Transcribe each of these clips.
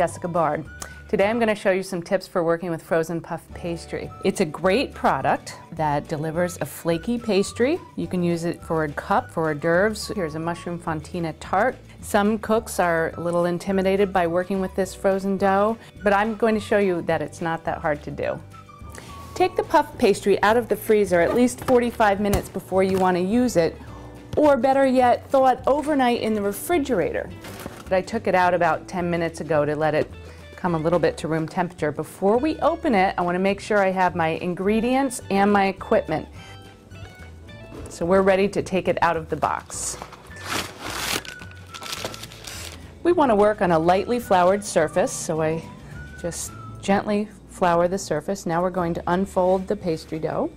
Jessica Bard. Today I'm going to show you some tips for working with frozen puff pastry. It's a great product that delivers a flaky pastry. You can use it for a cup, for hors d'oeuvres. Here's a mushroom fontina tart. Some cooks are a little intimidated by working with this frozen dough, but I'm going to show you that it's not that hard to do. Take the puff pastry out of the freezer at least 45 minutes before you want to use it, or better yet, thaw it overnight in the refrigerator. But I took it out about 10 minutes ago to let it come a little bit to room temperature. Before we open it, I want to make sure I have my ingredients and my equipment. So we're ready to take it out of the box. We want to work on a lightly floured surface, so I just gently flour the surface. Now we're going to unfold the pastry dough.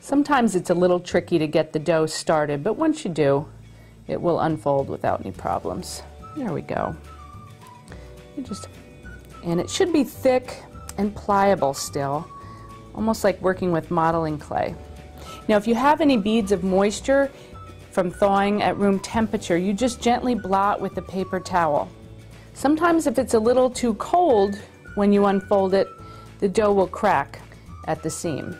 Sometimes it's a little tricky to get the dough started, but once you do, it will unfold without any problems. There we go. And it should be thick and pliable still, almost like working with modeling clay. Now if you have any beads of moisture from thawing at room temperature, you just gently blot with a paper towel. Sometimes if it's a little too cold when you unfold it, the dough will crack at the seam.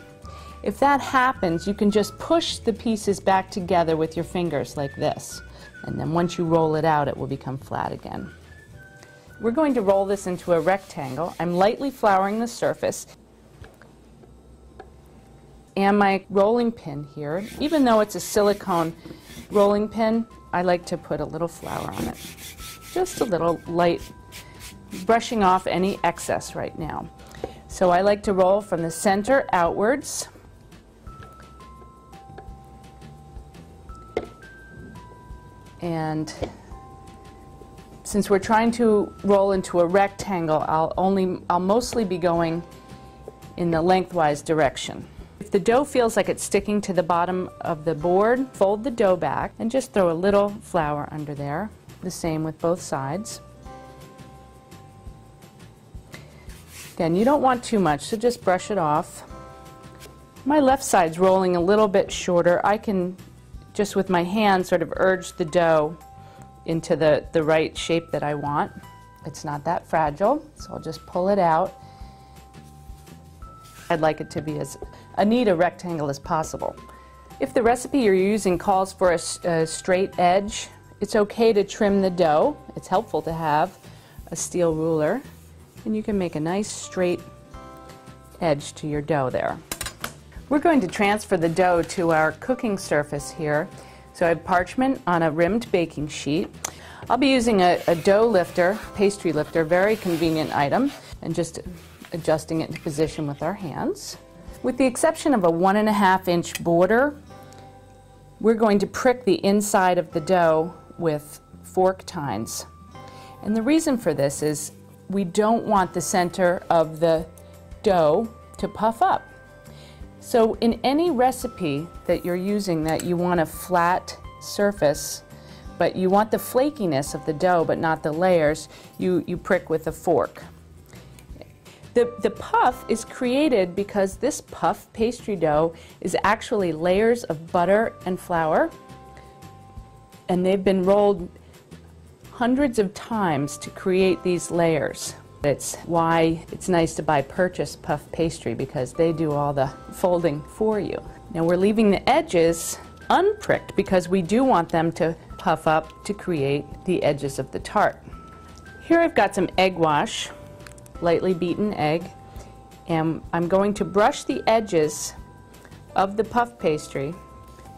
If that happens, you can just push the pieces back together with your fingers like this, and then once you roll it out, it will become flat again. We're going to roll this into a rectangle. I'm lightly flouring the surface. And my rolling pin here, even though it's a silicone rolling pin, I like to put a little flour on it. Just a little light, brushing off any excess right now. So I like to roll from the center outwards. And since we're trying to roll into a rectangle, I'll mostly be going in the lengthwise direction. If the dough feels like it's sticking to the bottom of the board, fold the dough back and just throw a little flour under there. The same with both sides. Again, you don't want too much, so just brush it off. My left side's rolling a little bit shorter. I can just with my hand sort of urge the dough into the right shape that I want. It's not that fragile, so I'll just pull it out. I'd like it to be as neat a rectangle as possible. If the recipe you're using calls for a straight edge, it's okay to trim the dough. It's helpful to have a steel ruler, and you can make a nice straight edge to your dough there. We're going to transfer the dough to our cooking surface here. So I have parchment on a rimmed baking sheet. I'll be using a dough lifter, pastry lifter, very convenient item, and just adjusting it into position with our hands. With the exception of a 1.5 inch border, we're going to prick the inside of the dough with fork tines. And the reason for this is we don't want the center of the dough to puff up. So in any recipe that you're using that you want a flat surface, but you want the flakiness of the dough but not the layers, you prick with a fork. The puff is created because this puff pastry dough is actually layers of butter and flour, and they've been rolled hundreds of times to create these layers. It's why it's nice to buy purchased puff pastry, because they do all the folding for you. Now we're leaving the edges unpricked because we do want them to puff up to create the edges of the tart. Here I've got some egg wash, lightly beaten egg, and I'm going to brush the edges of the puff pastry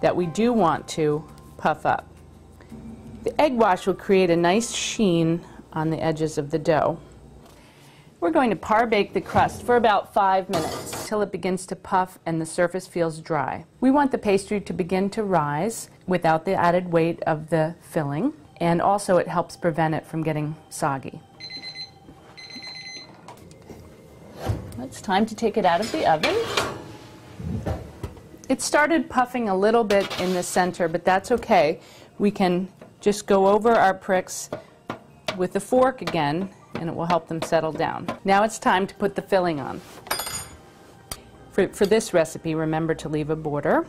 that we do want to puff up. The egg wash will create a nice sheen on the edges of the dough. We're going to par bake the crust for about 5 minutes till it begins to puff and the surface feels dry. We want the pastry to begin to rise without the added weight of the filling, and also it helps prevent it from getting soggy. It's time to take it out of the oven. It started puffing a little bit in the center, but that's okay. We can just go over our pricks with a fork again, and it will help them settle down. Now it's time to put the filling on. For this recipe, remember to leave a border.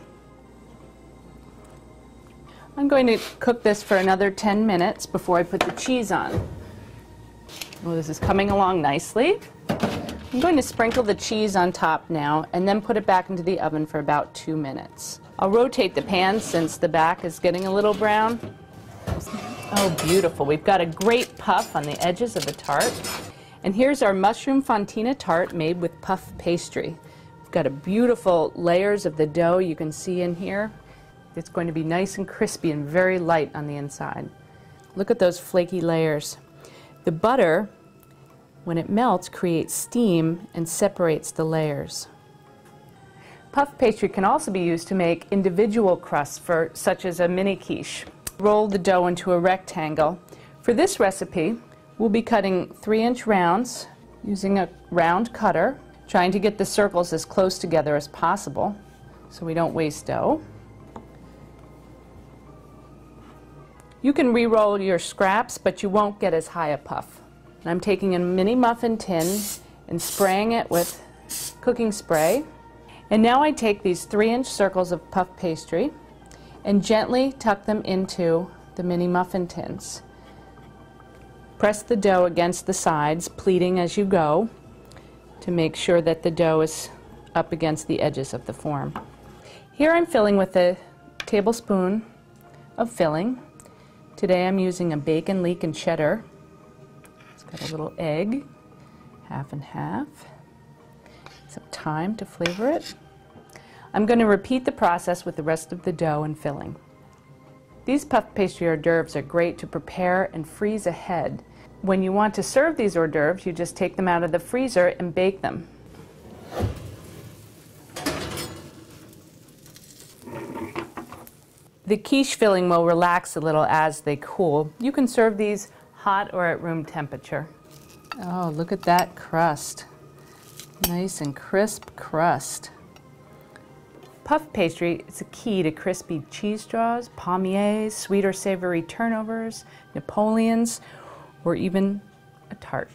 I'm going to cook this for another 10 minutes before I put the cheese on. Well, this is coming along nicely. I'm going to sprinkle the cheese on top now and then put it back into the oven for about 2 minutes. I'll rotate the pan since the back is getting a little brown. Oh, beautiful. We've got a great puff on the edges of the tart. And here's our mushroom fontina tart made with puff pastry. We've got a beautiful layers of the dough you can see in here. It's going to be nice and crispy and very light on the inside. Look at those flaky layers. The butter, when it melts, creates steam and separates the layers. Puff pastry can also be used to make individual crusts, such as a mini quiche. Roll the dough into a rectangle. For this recipe, we'll be cutting 3-inch rounds using a round cutter, trying to get the circles as close together as possible so we don't waste dough. You can re-roll your scraps, but you won't get as high a puff. And I'm taking a mini muffin tin and spraying it with cooking spray. And now I take these 3-inch circles of puff pastry and gently tuck them into the mini muffin tins. Press the dough against the sides, pleating as you go, to make sure that the dough is up against the edges of the form. Here I'm filling with a tablespoon of filling. Today I'm using a bacon, leek, and cheddar. It's got a little egg, half and half. Some thyme to flavor it. I'm going to repeat the process with the rest of the dough and filling. These puff pastry hors d'oeuvres are great to prepare and freeze ahead. When you want to serve these hors d'oeuvres, you just take them out of the freezer and bake them. The quiche filling will relax a little as they cool. You can serve these hot or at room temperature. Oh, look at that crust. Nice and crisp crust. Puff pastry is a key to crispy cheese straws, palmiers, sweet or savory turnovers, Napoleons, or even a tart.